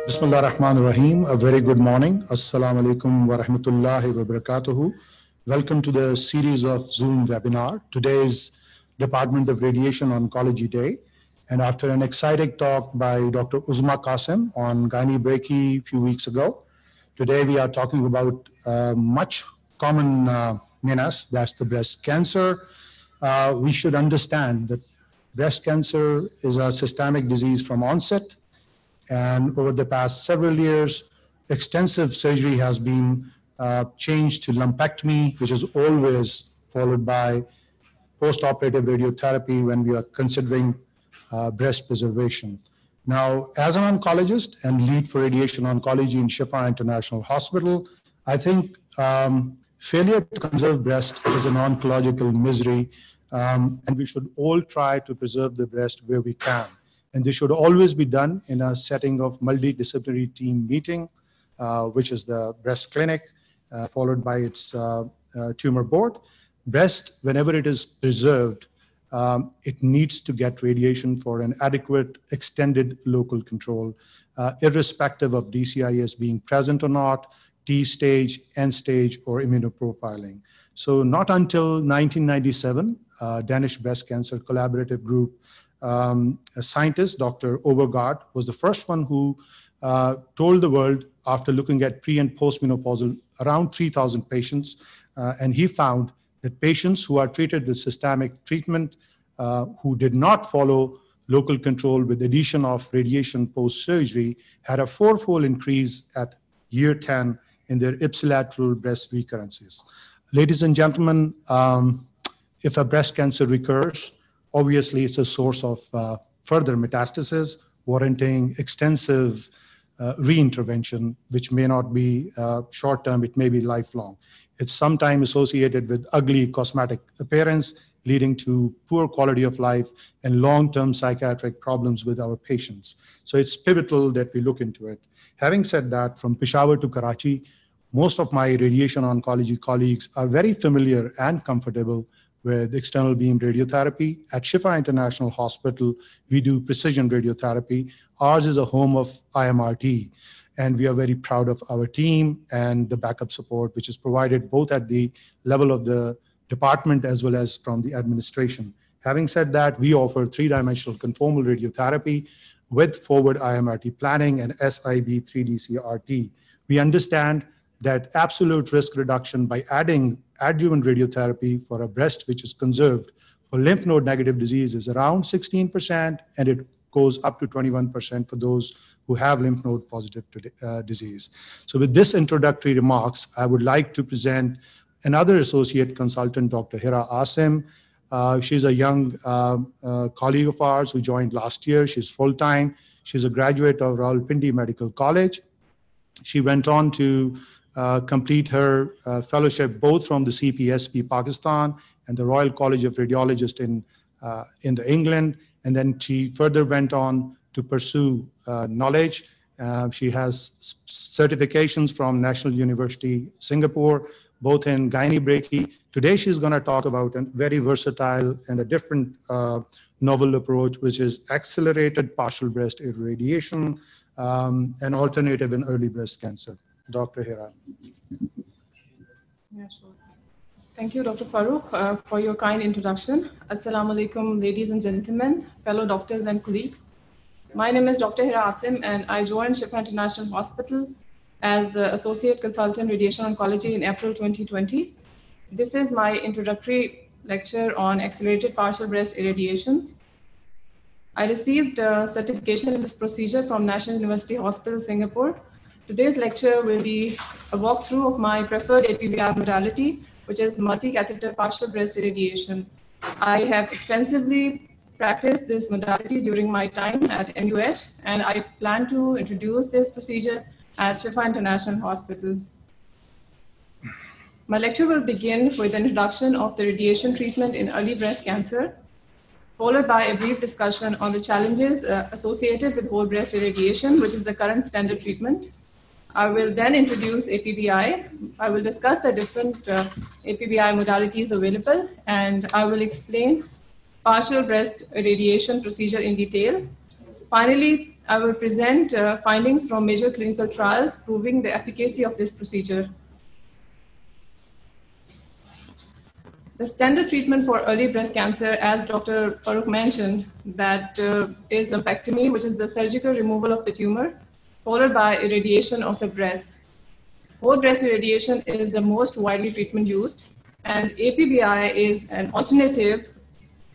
Bismillah ar-Rahman ar-Rahim. A very good morning. Assalamu alaikum wa rahmatullahi wa barakatuhu. Welcome to the series of Zoom webinar. Today is Department of Radiation Oncology Day. And after an exciting talk by Dr. Uzma Qasim on gynae brachy a few weeks ago, today we are talking about much common menace, that's the breast cancer. We should understand that breast cancer is a systemic disease from onset. And over the past several years, extensive surgery has been changed to lumpectomy, which is always followed by post-operative radiotherapy when we are considering breast preservation. Now, as an oncologist and lead for radiation oncology in Shifa International Hospital, I think failure to conserve breast is an oncological misery, and we should all try to preserve the breast where we can. And this should always be done in a setting of multidisciplinary team meeting, which is the breast clinic, followed by its tumor board. Breast, whenever it is preserved, it needs to get radiation for an adequate extended local control, irrespective of DCIS being present or not, T stage, N stage, or immunoprofiling. So not until 1997, Danish Breast Cancer Collaborative Group, a scientist, Dr. Overgaard, was the first one who told the world, after looking at pre- and postmenopausal around 3,000 patients, and he found that patients who are treated with systemic treatment, who did not follow local control with addition of radiation post-surgery, had a fourfold increase at year 10 in their ipsilateral breast recurrences. Ladies and gentlemen, if a breast cancer recurs, obviously it's a source of further metastasis, warranting extensive reintervention, which may not be short-term, it may be lifelong. It's sometimes associated with ugly cosmetic appearance, leading to poor quality of life and long-term psychiatric problems with our patients. So it's pivotal that we look into it. Having said that, from Peshawar to Karachi, most of my radiation oncology colleagues are very familiar and comfortable with external beam radiotherapy. At Shifa International Hospital, we do precision radiotherapy. Ours is a home of IMRT, and we are very proud of our team and the backup support, which is provided both at the level of the department as well as from the administration. Having said that, we offer three-dimensional conformal radiotherapy with forward IMRT planning and SIB 3D-CRT. We understand that absolute risk reduction by adding adjuvant radiotherapy for a breast which is conserved for lymph node negative disease is around 16%, and it goes up to 21% for those who have lymph node positive disease. So with this introductory remarks, I would like to present another associate consultant, Dr. Hira Asim. She's a young colleague of ours who joined last year. She's full-time. She's a graduate of Rawalpindi Medical College. She went on to complete her fellowship both from the CPSP Pakistan and the Royal College of Radiologists in England, and then she further went on to pursue knowledge. She has certifications from National University Singapore, both in gynae brachy. Today she's going to talk about a very versatile and a different novel approach, which is accelerated partial breast irradiation, an alternative in early breast cancer. Dr. Hira. Yeah, sure. Thank you, Dr. Farooq, for your kind introduction. Assalamu alaikum, ladies and gentlemen, fellow doctors and colleagues. My name is Dr. Hira Asim, and I joined Shifa International Hospital as the Associate Consultant Radiation Oncology in April 2020. This is my introductory lecture on accelerated partial breast irradiation. I received certification in this procedure from National University Hospital, Singapore. Today's lecture will be a walkthrough of my preferred APBR modality, which is multi-catheter partial breast irradiation. I have extensively practiced this modality during my time at NUH, and I plan to introduce this procedure at Shifa International Hospital. My lecture will begin with an introduction of the radiation treatment in early breast cancer, followed by a brief discussion on the challenges associated with whole breast irradiation, which is the current standard treatment. I will then introduce APBI. I will discuss the different APBI modalities available, and I will explain partial breast irradiation procedure in detail. Finally, I will present findings from major clinical trials proving the efficacy of this procedure. The standard treatment for early breast cancer, as Dr. Farooq mentioned, that is lumpectomy, which is the surgical removal of the tumor, followed by irradiation of the breast. Whole breast irradiation is the most widely treatment used, and APBI is an alternative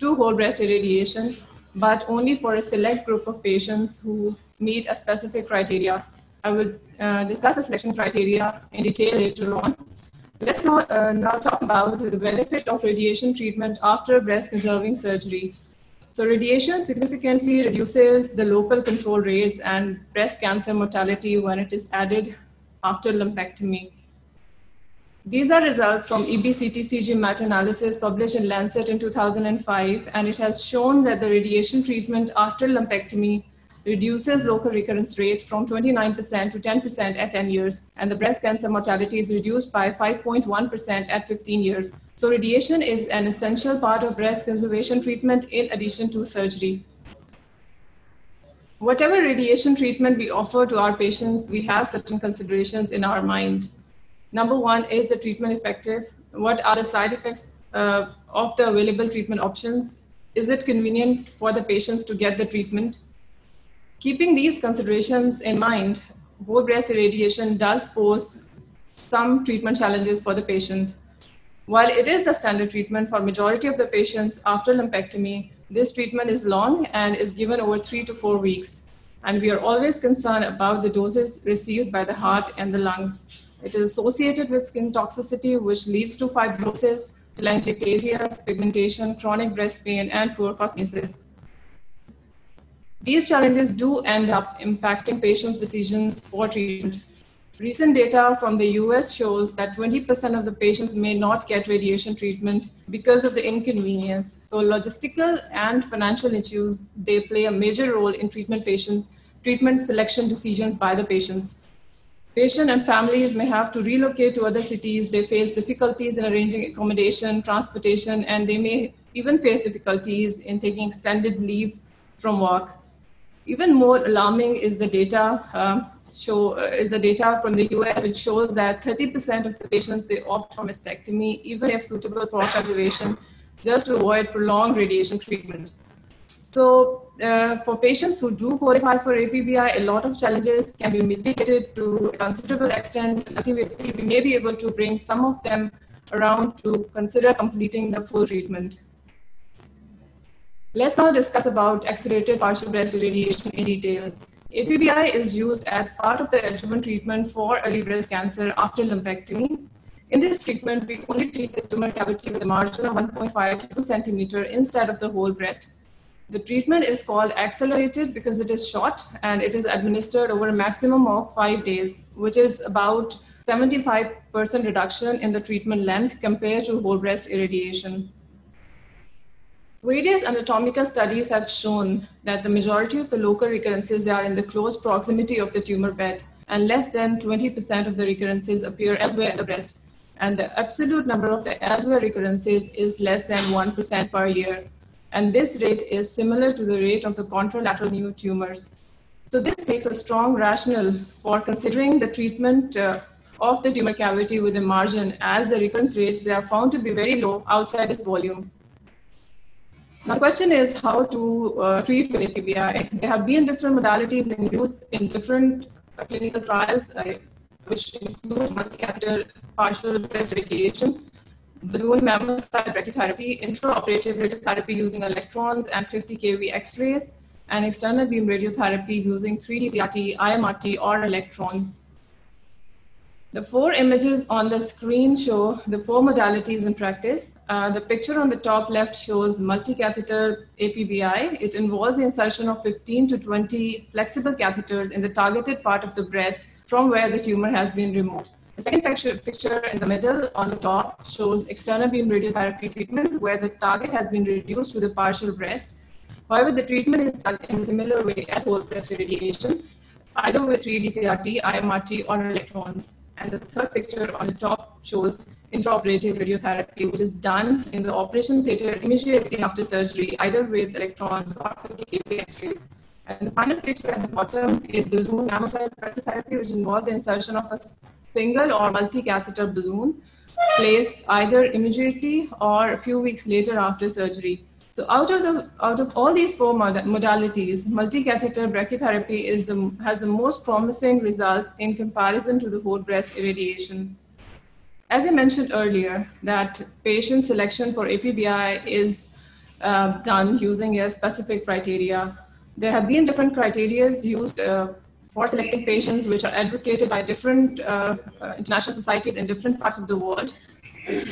to whole breast irradiation, but only for a select group of patients who meet a specific criteria. I will discuss the selection criteria in detail later on. Let's now talk about the benefit of radiation treatment after breast conserving surgery. So radiation significantly reduces the local control rates and breast cancer mortality when it is added after lumpectomy. These are results from EBCTCG meta-analysis published in Lancet in 2005, and it has shown that the radiation treatment after lumpectomy reduces local recurrence rate from 29% to 10% at 10 years, and the breast cancer mortality is reduced by 5.1% at 15 years. So radiation is an essential part of breast conservation treatment in addition to surgery. Whatever radiation treatment we offer to our patients, we have certain considerations in our mind. Number one, is the treatment effective? What are the side effects of the available treatment options? Is it convenient for the patients to get the treatment? Keeping these considerations in mind, whole breast irradiation does pose some treatment challenges for the patient. While it is the standard treatment for majority of the patients after lumpectomy, this treatment is long and is given over 3 to 4 weeks. And we are always concerned about the doses received by the heart and the lungs. It is associated with skin toxicity, which leads to fibrosis, telangiectasia, pigmentation, chronic breast pain, and poor cosmesis. These challenges do end up impacting patients' decisions for treatment. Recent data from the US shows that 20% of the patients may not get radiation treatment because of the inconvenience. So logistical and financial issues, they play a major role in treatment selection decisions by the patients. Patients and families may have to relocate to other cities. They face difficulties in arranging accommodation, transportation, and they may even face difficulties in taking extended leave from work. Even more alarming is the data from the US, which shows that 30% of the patients, they opt for mastectomy, even if suitable for conservation, just to avoid prolonged radiation treatment. So for patients who do qualify for APBI, a lot of challenges can be mitigated to a considerable extent. Ultimately, we may be able to bring some of them around to consider completing the full treatment. Let's now discuss about accelerated partial breast irradiation in detail. APBI is used as part of the adjuvant treatment for early breast cancer after lumpectomy. In this treatment, we only treat the tumor cavity with a margin of 1.5 to 2 centimeter instead of the whole breast. The treatment is called accelerated because it is short and it is administered over a maximum of 5 days, which is about 75% reduction in the treatment length compared to whole breast irradiation. Various anatomical studies have shown that the majority of the local recurrences, they are in the close proximity of the tumor bed, and less than 20% of the recurrences appear elsewhere in the breast. And the absolute number of the elsewhere recurrences is less than 1% per year. And this rate is similar to the rate of the contralateral new tumors. So this makes a strong rationale for considering the treatment of the tumor cavity with a margin, as the recurrence rates, they are found to be very low outside this volume. Now, the question is how to treat with APBI. There have been different modalities in use in different clinical trials, which include multi-catheter partial breast irradiation, balloon mammoth-side brachytherapy, intraoperative radiotherapy using electrons and 50 kV X-rays, and external beam radiotherapy using 3D CRT, IMRT, or electrons. The 4 images on the screen show the 4 modalities in practice. The picture on the top left shows multi-catheter APBI. It involves the insertion of 15 to 20 flexible catheters in the targeted part of the breast from where the tumor has been removed. The second picture in the middle on the top shows external beam radiotherapy treatment where the target has been reduced to the partial breast. However, the treatment is done in a similar way as whole breast irradiation, either with 3D CRT, IMRT, or electrons. And the third picture on the top shows intraoperative radiotherapy, which is done in the operation theater immediately after surgery, either with electrons or 50 kV X-rays. And the final picture at the bottom is balloon mammocyte brachytherapy, which involves the insertion of a single or multi-catheter balloon placed either immediately or a few weeks later after surgery. So out of all these four modalities, multi-catheter brachytherapy has the most promising results in comparison to the whole breast irradiation. As I mentioned earlier, that patient selection for APBI is done using a specific criteria. There have been different criteria used for selecting patients, which are advocated by different international societies in different parts of the world.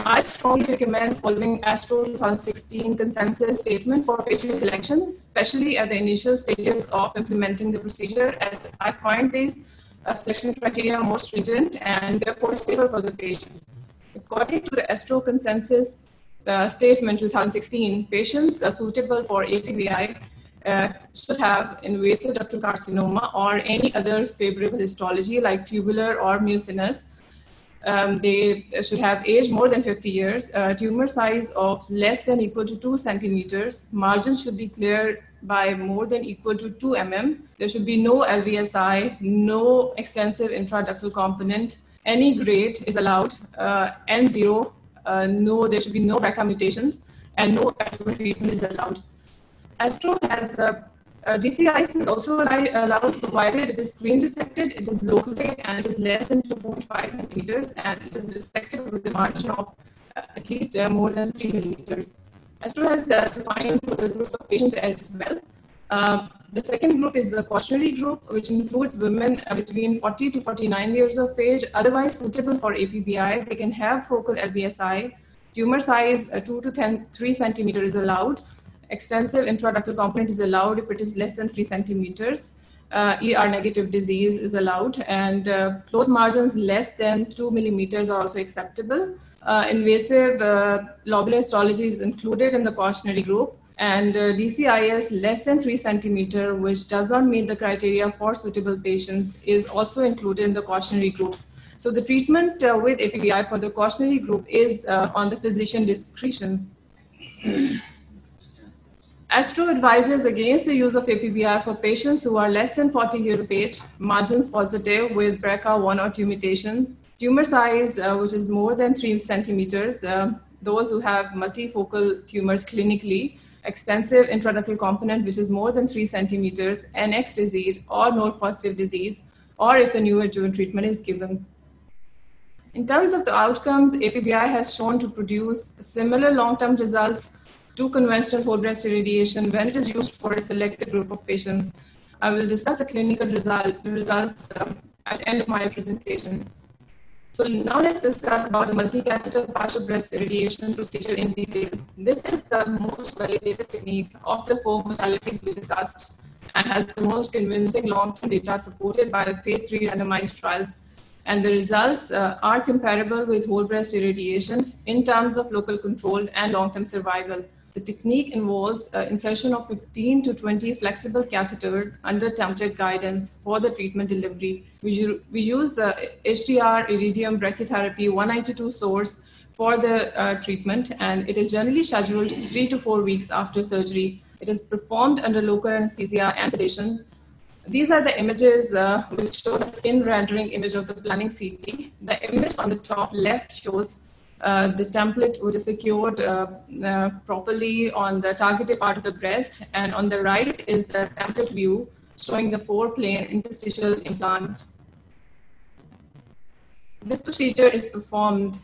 I strongly recommend following ASTRO 2016 consensus statement for patient selection, especially at the initial stages of implementing the procedure, as I find these selection criteria more stringent and therefore safer for the patient. According to the ASTRO consensus statement 2016, patients suitable for APBI should have invasive ductal carcinoma or any other favorable histology like tubular or mucinous. They should have age more than 50 years, tumor size of less than equal to 2 centimeters, margin should be clear by more than equal to 2 mm. There should be no LVSI, no extensive intraductal component, any grade is allowed, N0, no, there should be no BRCA mutations, and no adjuvant treatment is allowed. ASTRO has DCIs is also allowed, provided it is screen detected, it is locally, and it is less than 2.5 centimeters, and it is resected with a margin of at least more than 3 millimeters. ASTRO has defined the groups of patients as well. The second group is the cautionary group, which includes women between 40 to 49 years of age, otherwise suitable for APBI. They can have focal LVSI. Tumor size 2 to 3 centimeters is allowed. Extensive intraductal component is allowed if it is less than 3 centimeters. ER negative disease is allowed, and closed margins less than 2 millimeters are also acceptable. Invasive lobular histology is included in the cautionary group, and DCIS less than 3 centimeter, which does not meet the criteria for suitable patients, is also included in the cautionary groups. So the treatment with APBI for the cautionary group is on the physician discretion. ASTRO advises against the use of APBI for patients who are less than 40 years of age, margins positive with BRCA1 or 2 mutation, tumor size which is more than 3 centimeters, those who have multifocal tumors clinically, extensive intraductal component which is more than 3 centimeters, NX disease or node positive disease, or if the new adjuvant treatment is given. In terms of the outcomes, APBI has shown to produce similar long-term results to conventional whole breast irradiation when it is used for a selected group of patients. I will discuss the clinical results at the end of my presentation. So now let's discuss about the multi-catheter partial breast irradiation procedure in detail. This is the most validated technique of the 4 modalities we discussed and has the most convincing long-term data supported by the phase 3 randomized trials. And the results are comparable with whole breast irradiation in terms of local control and long-term survival. The technique involves insertion of 15 to 20 flexible catheters under template guidance for the treatment delivery. We use the HDR iridium brachytherapy 192 source for the treatment, and it is generally scheduled 3 to 4 weeks after surgery. It is performed under local anesthesia and sedation. These are the images which show the skin rendering image of the planning CT. The image on the top left shows the template which is secured properly on the targeted part of the breast, and on the right is the template view showing the 4-plane interstitial implant. This procedure is performed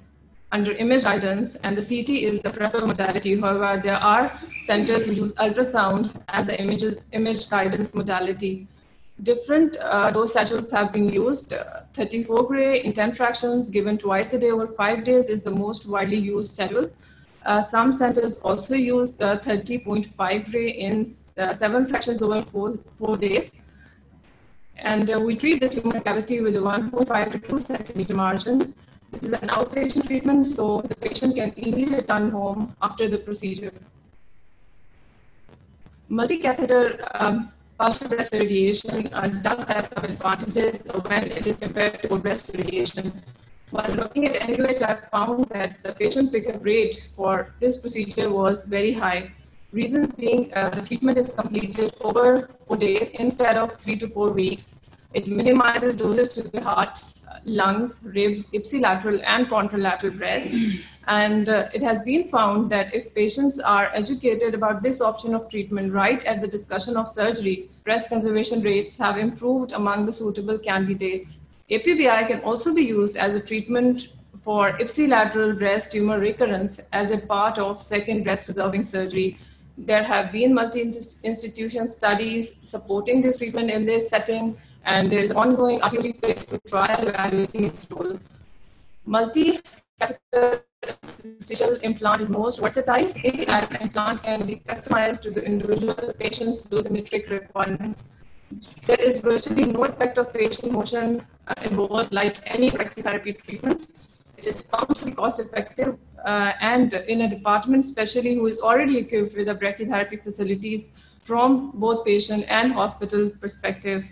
under image guidance, and the CT is the preferred modality. However, there are centers who use ultrasound as the image guidance modality. Different dose schedules have been used. 34 gray in 10 fractions given twice a day over 5 days is the most widely used schedule. Some centers also use 30.5 gray in 7 fractions over 4 days. And we treat the tumor cavity with a 1.5 to 2 centimeter margin. This is an outpatient treatment, so the patient can easily return home after the procedure. Multi-catheter partial breast irradiation does have some advantages when it is compared to breast irradiation. While looking at NUH, I found that the patient pickup rate for this procedure was very high. Reasons being the treatment is completed over 4 days instead of 3 to 4 weeks. It minimizes doses to the heart, lungs, ribs, ipsilateral and contralateral breast. And it has been found that if patients are educated about this option of treatment right at the discussion of surgery, breast conservation rates have improved among the suitable candidates. APBI can also be used as a treatment for ipsilateral breast tumor recurrence as a part of second breast conserving surgery. There have been multi-institution studies supporting this treatment in this setting, and there is ongoing RTOT phase 2 trial evaluating its role. Multi-catheter interstitial implant is most versatile, as the implant can be customized to the individual patient's dosimetric requirements. There is virtually no effect of patient motion involved like any brachytherapy treatment. It is found to be cost effective and in a department especially who is already equipped with the brachytherapy facilities from both patient and hospital perspective.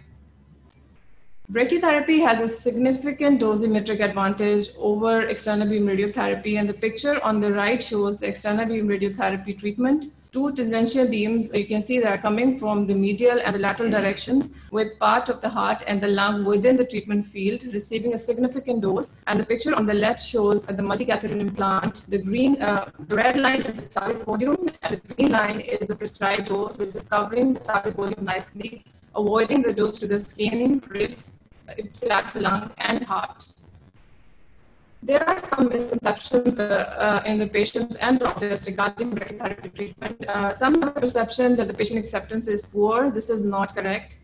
Brachytherapy has a significant dosimetric advantage over external beam radiotherapy, and the picture on the right shows the external beam radiotherapy treatment. Two tangential beams, you can see, that are coming from the medial and the lateral directions, with part of the heart and the lung within the treatment field receiving a significant dose. And the picture on the left shows the multi-catheter implant. The red line is the target volume, and the green line is the prescribed dose, which is covering the target volume nicely, avoiding the dose to the skin, ribs, ipsilateral lung, and heart. There are some misconceptions in the patients and doctors regarding brachytherapy treatment. Some have a perception that the patient acceptance is poor. This is not correct,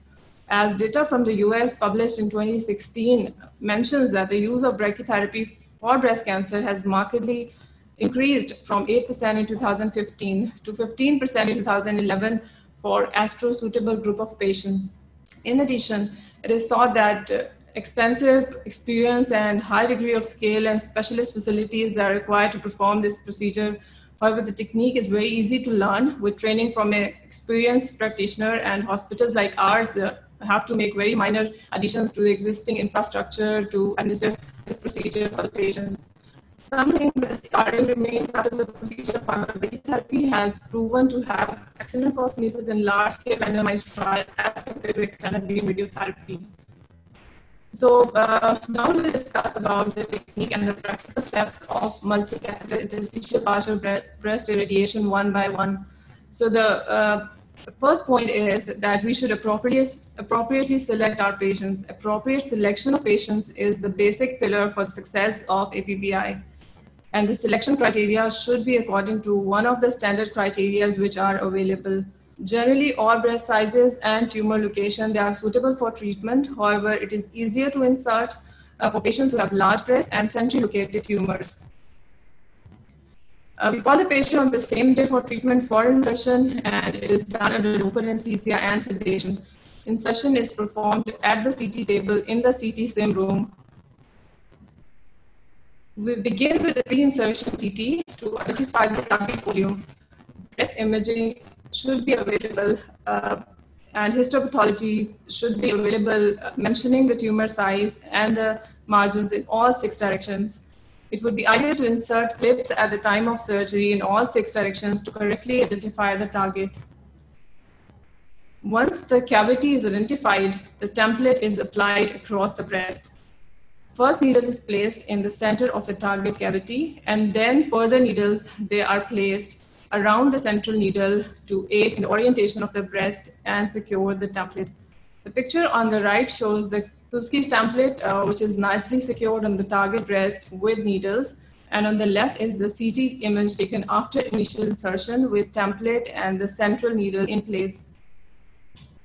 as data from the US published in 2016 mentions that the use of brachytherapy for breast cancer has markedly increased from 8% in 2015 to 15% in 2011 for astro-suitable group of patients. In addition, it is thought that extensive experience and high degree of scale and specialist facilities that are required to perform this procedure. However, the technique is very easy to learn with training from an experienced practitioner, and hospitals like ours have to make very minor additions to the existing infrastructure to administer this procedure for the patients. Something that still remains after the procedure of brachytherapy has proven to have excellent cosmesis in large-scale randomized trials as compared to external beam radiotherapy. So now we'll discuss about the technique and the practical steps of multi-catheter interstitial partial breast irradiation one by one. So the first point is that we should appropriately select our patients. Appropriate selection of patients is the basic pillar for the success of APBI. And the selection criteria should be according to one of the standard criteria which are available. Generally, all breast sizes and tumor location, they are suitable for treatment. However, it is easier to insert for patients who have large breasts and centrally located tumors. We call the patient on the same day for treatment for insertion, and it is done under open anesthesia and sedation. Insertion is performed at the CT table in the CT sim room. We begin with the pre-insertion CT to identify the target volume. Breast imaging should be available and histopathology should be available, mentioning the tumor size and the margins in all 6 directions. It would be ideal to insert clips at the time of surgery in all 6 directions to correctly identify the target. Once the cavity is identified, the template is applied across the breast. First needle is placed in the center of the target cavity, and then further needles, they are placed around the central needle to aid in the orientation of the breast and secure the template. The picture on the right shows the Kuski's template, which is nicely secured on the target breast with needles. And on the left is the CT image taken after initial insertion with template and the central needle in place.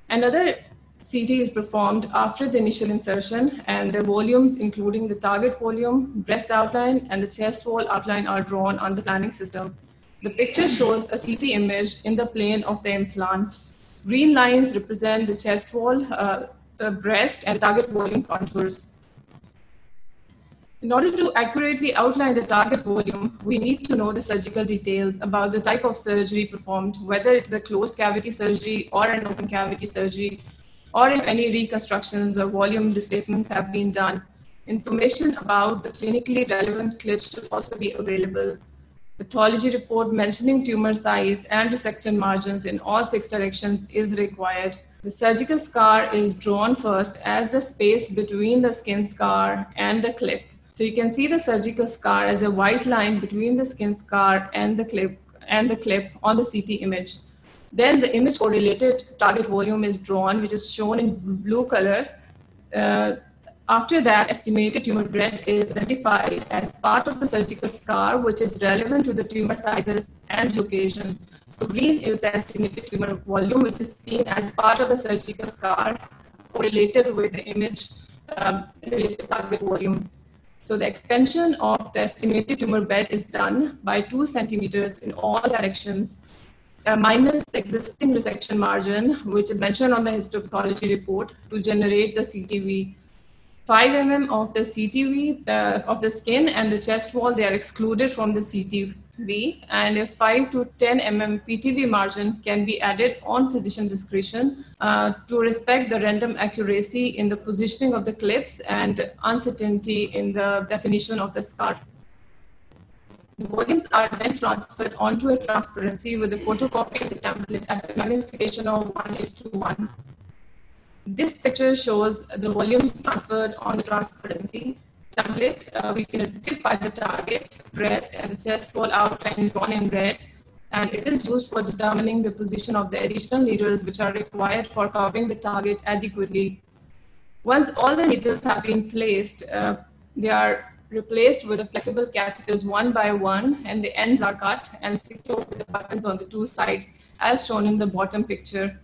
Another CT is performed after the initial insertion, and the volumes, including the target volume, breast outline, and the chest wall outline are drawn on the planning system. The picture shows a CT image in the plane of the implant. Green lines represent the chest wall, the breast, and target volume contours. In order to accurately outline the target volume, we need to know the surgical details about the type of surgery performed, whether it's a closed cavity surgery or an open cavity surgery, or if any reconstructions or volume displacements have been done. Information about the clinically relevant clips should also be available. Pathology report mentioning tumor size and resection margins in all 6 directions is required. The surgical scar is drawn first as the space between the skin scar and the clip. So you can see the surgical scar as a white line between the skin scar and the clip on the CT image. Then the image correlated target volume is drawn, which is shown in blue color. After that, estimated tumor breadth is identified as part of the surgical scar, which is relevant to the tumor sizes and location. So green is the estimated tumor volume, which is seen as part of the surgical scar correlated with the image related target volume. So the expansion of the estimated tumor bed is done by 2 centimeters in all directions, minus the existing resection margin, which is mentioned on the histopathology report, to generate the CTV. 5 mm of the CTV of the skin and the chest wall, they are excluded from the CTV, and a 5 to 10 mm PTV margin can be added on physician discretion to respect the random accuracy in the positioning of the clips and uncertainty in the definition of the scar. The volumes are then transferred onto a transparency with a photocopy of the template at a magnification of 1:1. This picture shows the volumes transferred on the transparency template. We can identify the target, breast, and the chest wall outline drawn in red, and it is used for determining the position of the additional needles which are required for covering the target adequately. Once all the needles have been placed, they are replaced with the flexible catheters one by one, and the ends are cut and secured with the buttons on the 2 sides, as shown in the bottom picture.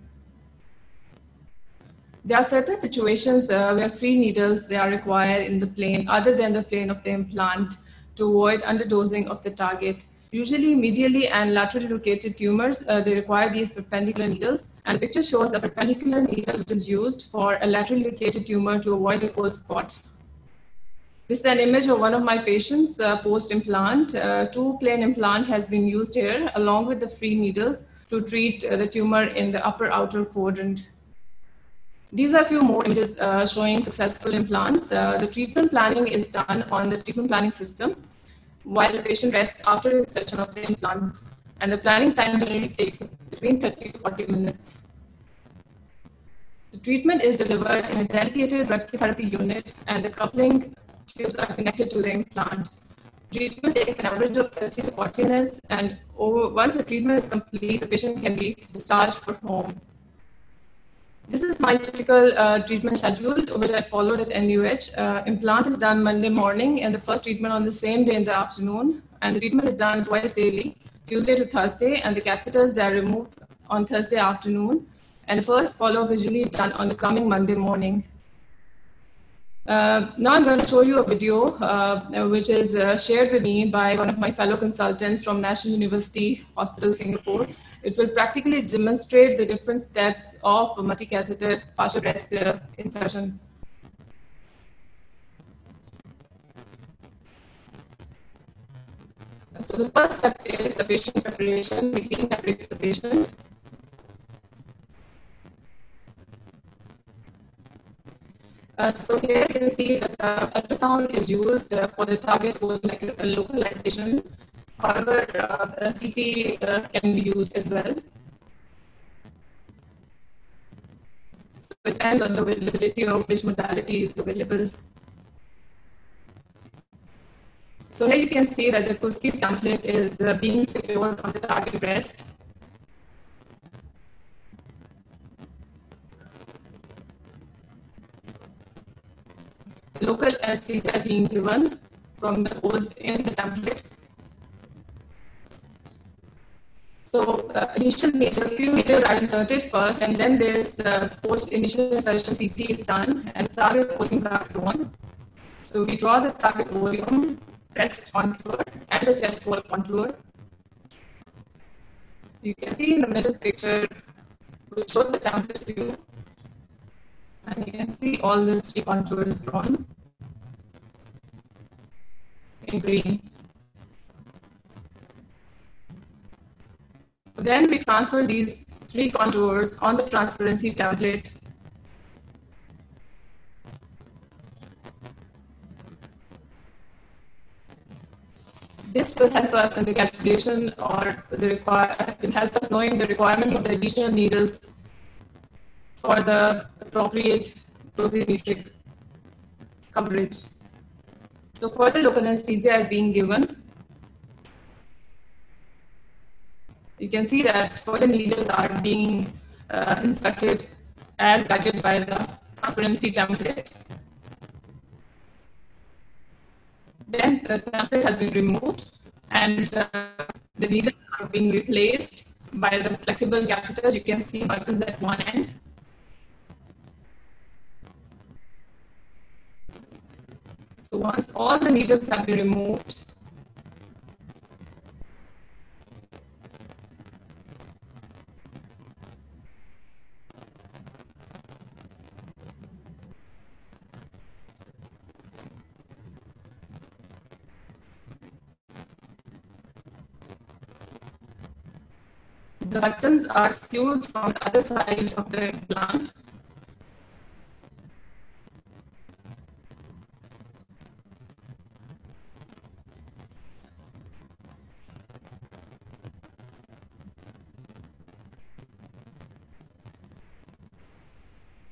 There are certain situations where free needles they are required in the plane other than the plane of the implant to avoid underdosing of the target. Usually medially and laterally located tumors, they require these perpendicular needles, and the picture shows a perpendicular needle which is used for a laterally located tumor to avoid the cold spot. This is an image of one of my patients post-implant. 2 plain implant has been used here along with the free needles to treat the tumor in the upper outer quadrant. These are a few more images showing successful implants. The treatment planning is done on the treatment planning system while the patient rests after the insertion of the implant. And the planning time generally takes between 30 to 40 minutes. The treatment is delivered in a dedicated brachytherapy unit, and the coupling tubes are connected to the implant. Treatment takes an average of 30 to 40 minutes, and once the treatment is complete, the patient can be discharged for home. This is my typical treatment schedule, which I followed at NUH. Implant is done Monday morning, and the first treatment on the same day in the afternoon. And the treatment is done twice daily, Tuesday to Thursday, and the catheters, they are removed on Thursday afternoon. And the first follow-up is usually done on the coming Monday morning. Now I'm going to show you a video which is shared with me by one of my fellow consultants from National University Hospital, Singapore. It will practically demonstrate the different steps of multi-catheter partial breast insertion. So the first step is the patient preparation. We clean the patient. So here you can see that ultrasound is used for the target localization. However, CT can be used as well. So it depends on the availability of which modality is available. So here you can see that the Kuski template is being secured on the target breast. Local anesthesia is being given from the pose in the template. So initial needles, few needles are inserted first, and then there's the post-initial insertion CT is done, and target volumes are drawn. So we draw the target volume, breast contour, and the chest wall contour. You can see in the middle picture, which shows the template view, and you can see all the 3 contours drawn in green. Then we transfer these 3 contours on the transparency template. This will help us in the calculation or can help us knowing the requirement of the additional needles for the appropriate dosimetric coverage. So further local anesthesia is being given. You can see that further needles are being inserted as guided by the transparency template. Then the template has been removed and the needles are being replaced by the flexible catheters. You can see buttons at one end. So once all the needles have been removed, the buttons are sewed from the other side of the implant.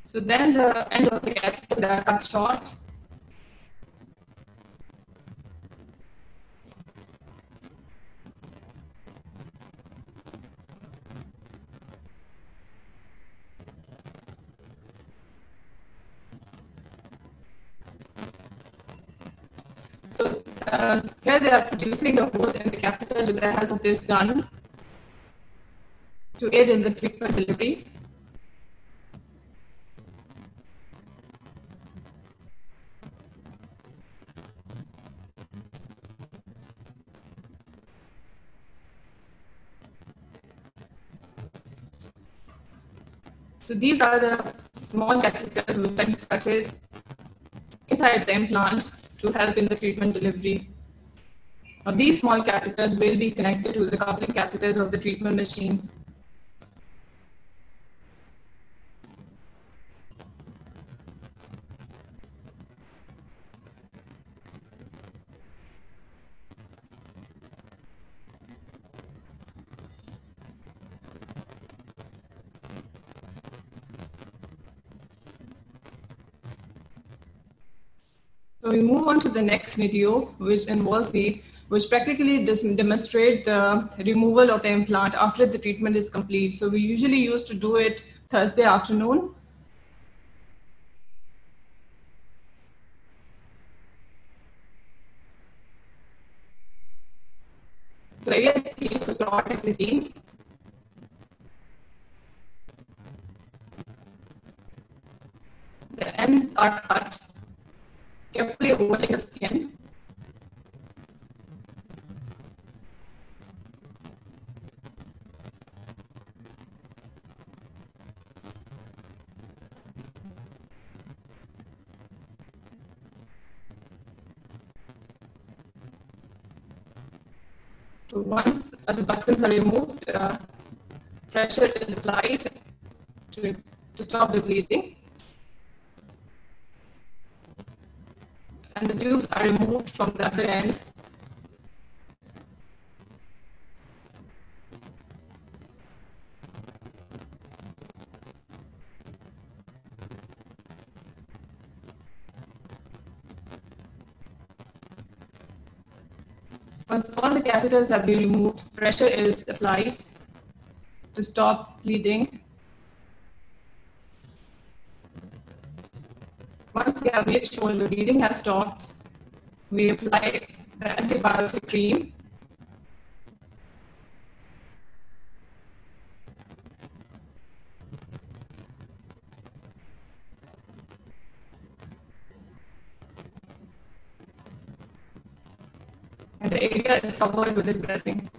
So then the end of the catheters are cut short. So here they are producing the hose in the catheters with the help of this gun to aid in the treatment delivery. So these are the small catheters which are inserted inside the implant to help in the treatment delivery. Now, these small catheters will be connected to the coupling catheters of the treatment machine. So we move on to the next video, which practically demonstrate the removal of the implant after the treatment is complete. So we usually used to do it Thursday afternoon. So area is clean with chlorhexidine. The ends are cut, carefully rolling the skin. So once the buttons are removed, pressure is applied to stop the bleeding. And the tubes are removed from the other end. Once all the catheters have been removed, pressure is applied to stop bleeding. Once we have made sure the bleeding has stopped, we apply the antibiotic cream. And the area is covered with the dressing.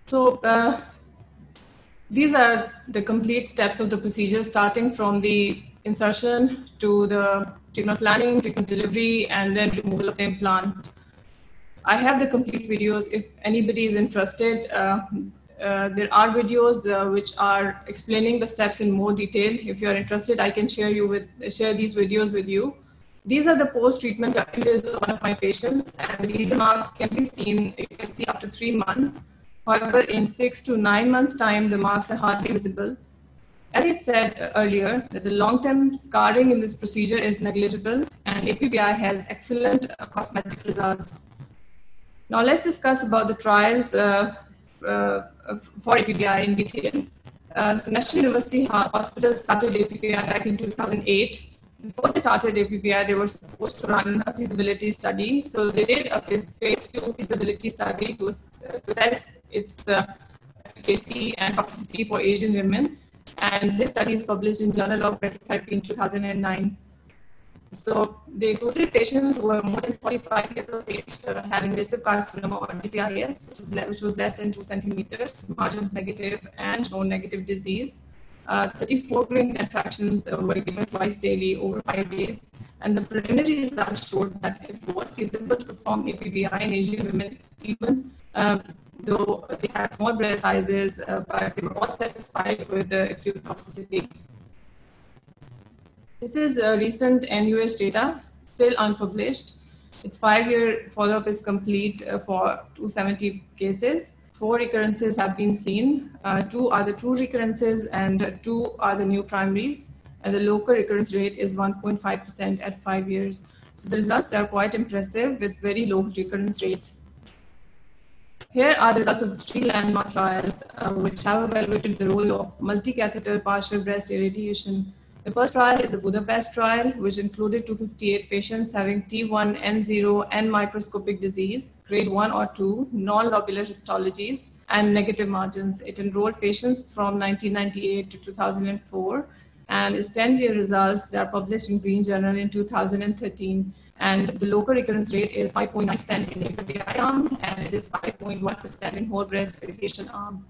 So these are the complete steps of the procedure, starting from the insertion to the treatment planning, treatment delivery, and then removal of the implant. I have the complete videos. If anybody is interested, there are videos which are explaining the steps in more detail. If you are interested, I can share these videos with you. These are the post-treatment images of one of my patients, and these marks can be seen, you can see up to 3 months. However, in 6 to 9 months' time, the marks are hardly visible. As I said earlier, that the long-term scarring in this procedure is negligible, and APBI has excellent cosmetic results. Now let's discuss about the trials for APBI in detail. So National University Hospital started APBI back in 2008. Before they started APBI, they were supposed to run a feasibility study. So they did a phase 2 feasibility study to assess its efficacy and toxicity for Asian women. And this study is published in Journal of Brachytherapy in 2009. So they included patients who were more than 45 years of age, had invasive carcinoma or DCIS, which was less than 2 centimeters, margins negative, and no negative disease. 34 green fractions were given twice daily over 5 days, and the preliminary results showed that it was feasible to perform APBI in Asian women, even though they had small breast sizes, but they were all satisfied with the acute toxicity. This is recent NUH data, still unpublished. Its 5-year follow-up is complete for 270 cases. 4 recurrences have been seen. 2 are the true recurrences and 2 are the new primaries. And the local recurrence rate is 1.5% at 5 years. So the results are quite impressive with very low recurrence rates. Here are the results of the 3 landmark trials which have evaluated the role of multi-catheter partial breast irradiation. The first trial is the Budapest trial, which included 258 patients having T1, N0, and microscopic disease, grade 1 or 2, non-lobular histologies, and negative margins. It enrolled patients from 1998 to 2004, and its 10-year results, they are published in Green Journal in 2013. And the local recurrence rate is 5.9% in APBI arm, and it is 5.1% in whole breast irrigation arm.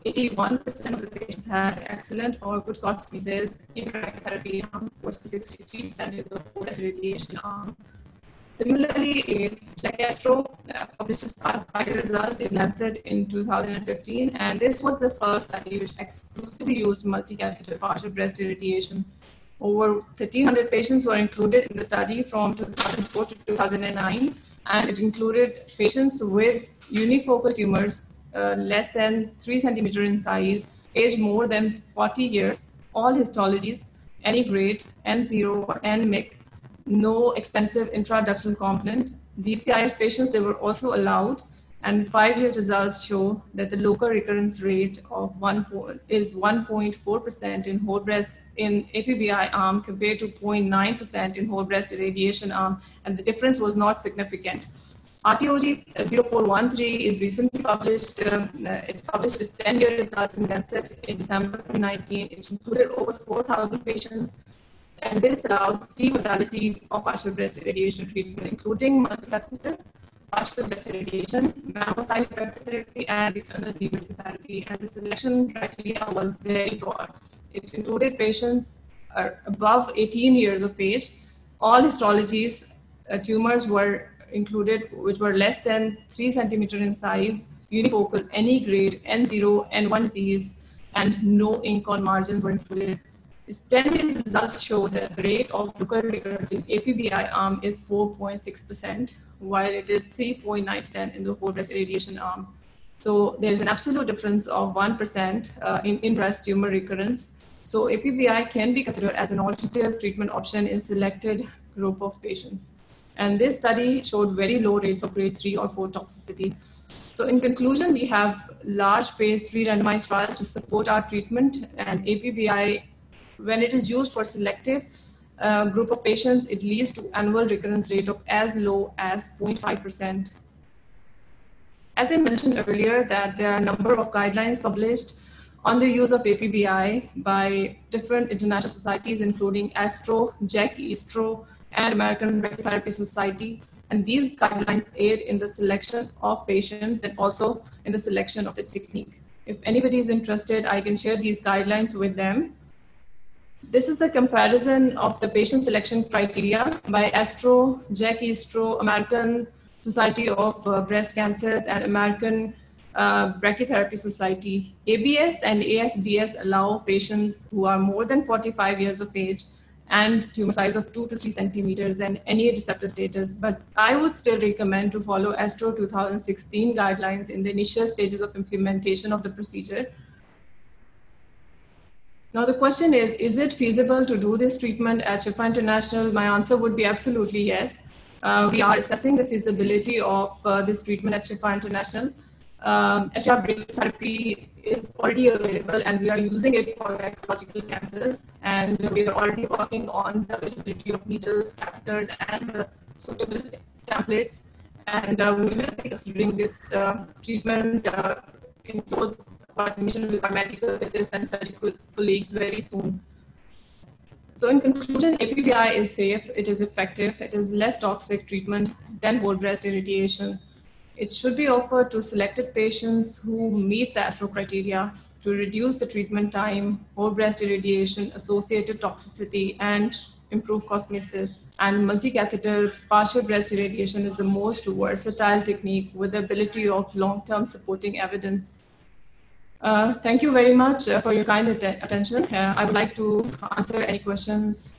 81% of the patients had excellent or good cosmesis in brachytherapy arm versus 63% in the whole breast irradiation arm. Similarly, Jack Astro published his 5-year results in Lancet in 2015, and this was the first study which exclusively used multi-catheter partial breast irradiation. Over 1,300 patients were included in the study from 2004 to 2009, and it included patients with unifocal tumors less than 3 centimeters in size, aged more than 40 years, all histologies, any grade, N0 or NMIC, no extensive intraductal component. DCIS patients, they were also allowed, and its 5-year results show that the local recurrence rate of 1.4% in whole breast in APBI arm compared to 0.9% in whole breast irradiation arm, and the difference was not significant. RTOG 0413 is recently published. It published its 10-year results in Lancet in December 2019. It included over 4,000 patients, and this allows 3 modalities of partial breast irradiation treatment, including multi-catheter partial breast irradiation, mammocyte brachytherapy, and external radiotherapy. And the selection criteria was very broad. It included patients above 18 years of age. All histologies, tumors were included which were less than 3 centimeters in size, unifocal, any grade, N0, N1 disease, and no ink on margins were included. Its 10-year results show that the rate of local recurrence in APBI arm is 4.6%, while it is 3.9% in the whole breast irradiation arm. So there's an absolute difference of 1% in breast tumor recurrence. So APBI can be considered as an alternative treatment option in selected group of patients. And this study showed very low rates of grade 3 or 4 toxicity. So in conclusion, we have large phase 3 randomized trials to support our treatment, and APBI, when it is used for selective group of patients, it leads to annual recurrence rate of as low as 0.5%. As I mentioned earlier, that there are a number of guidelines published on the use of APBI by different international societies, including ASTRO, JEC, ESTRO, and American Brachytherapy Society. And these guidelines aid in the selection of patients and also in the selection of the technique. If anybody is interested, I can share these guidelines with them. This is the comparison of the patient selection criteria by ASTRO, JEC, ESTRO, American Society of Breast Cancers, and American Brachytherapy Society. ABS and ASBS allow patients who are more than 45 years of age and tumor size of 2 to 3 centimeters and any receptor status. But I would still recommend to follow ASTRO 2016 guidelines in the initial stages of implementation of the procedure. Now the question is it feasible to do this treatment at Shifa International? My answer would be absolutely yes. We are assessing the feasibility of this treatment at Shifa International. SDR brachytherapy is already available and we are using it for gynecological cancers, and we are already working on the availability of needles, catheters, and suitable templates, and we will be considering this treatment in close coordination with our medical affairs and surgical colleagues very soon. So in conclusion, APBI is safe, it is effective, it is less toxic treatment than whole breast irradiation. It should be offered to selected patients who meet the ASTRO criteria to reduce the treatment time, whole breast irradiation, associated toxicity, and improve cosmesis. And multi-catheter partial breast irradiation is the most versatile technique with the ability of long-term supporting evidence. Thank you very much for your kind attention. I would like to answer any questions.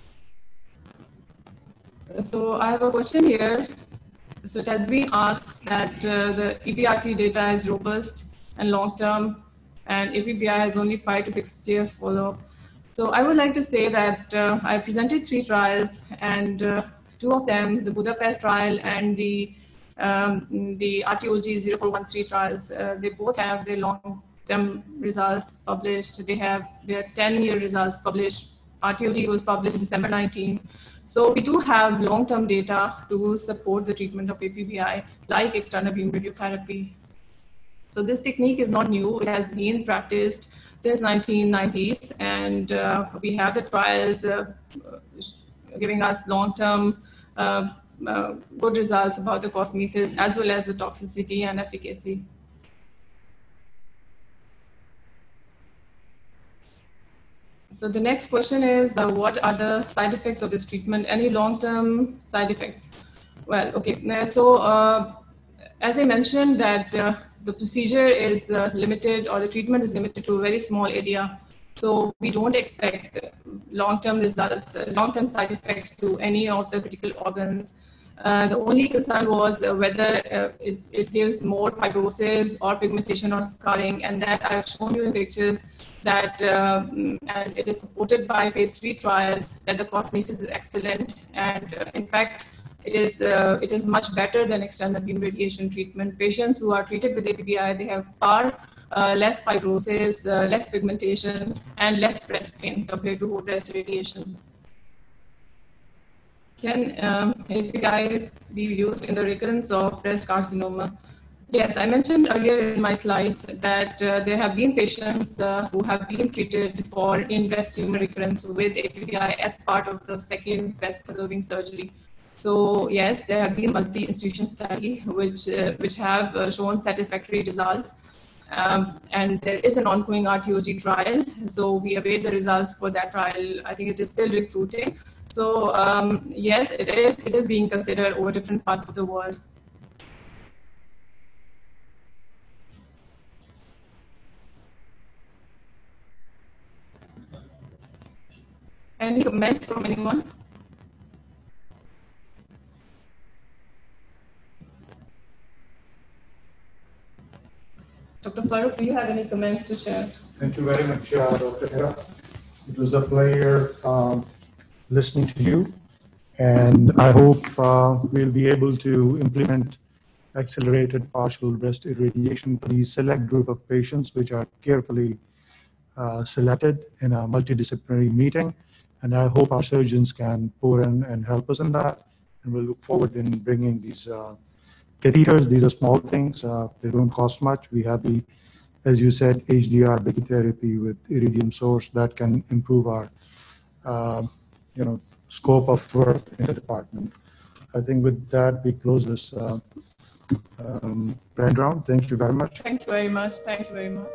So I have a question here. So it has been asked that the EBRT data is robust and long-term, and APBI has only 5 to 6 years follow-up. So I would like to say that I presented 3 trials, and 2 of them, the Budapest trial and the RTOG 0413 trials, they both have their long-term results published. They have their 10-year results published. RTOG was published in December 19. So we do have long-term data to support the treatment of APBI, like external beam radiotherapy. So this technique is not new. It has been practiced since 1990s, and we have the trials giving us long-term good results about the cosmesis as well as the toxicity and efficacy. So the next question is, what are the side effects of this treatment? Any long-term side effects? Well, okay. So as I mentioned that the procedure is limited, or the treatment is limited to a very small area. So we don't expect long-term results, long-term side effects to any of the critical organs. The only concern was whether it gives more fibrosis or pigmentation or scarring, and that I've shown you in pictures that, and it is supported by phase 3 trials, that the cosmesis is excellent, and in fact, it is much better than external beam radiation treatment. Patients who are treated with APBI, they have far less fibrosis, less pigmentation, and less breast pain compared to whole breast radiation. Can APBI be used in the recurrence of breast carcinoma? Yes, I mentioned earlier in my slides that there have been patients who have been treated for in-breast tumor recurrence with APBI as part of the second breast conserving surgery. So yes, there have been multi-institution studies which have shown satisfactory results. And there is an ongoing RTOG trial. So we await the results for that trial. I think it is still recruiting. So yes, it is being considered over different parts of the world. Any comments from anyone? Dr. Farooq, do you have any comments to share? Thank you very much, Dr. Hira. It was a pleasure listening to you, and I hope we'll be able to implement accelerated partial breast irradiation for the select group of patients which are carefully selected in a multidisciplinary meeting. And I hope our surgeons can pour in and help us in that. And we'll look forward in bringing these catheters. These are small things. They don't cost much. We have the, as you said, HDR brachytherapy with iridium source that can improve our, scope of work in the department. I think with that, we close this brand round. Thank you very much. Thank you very much. Thank you very much.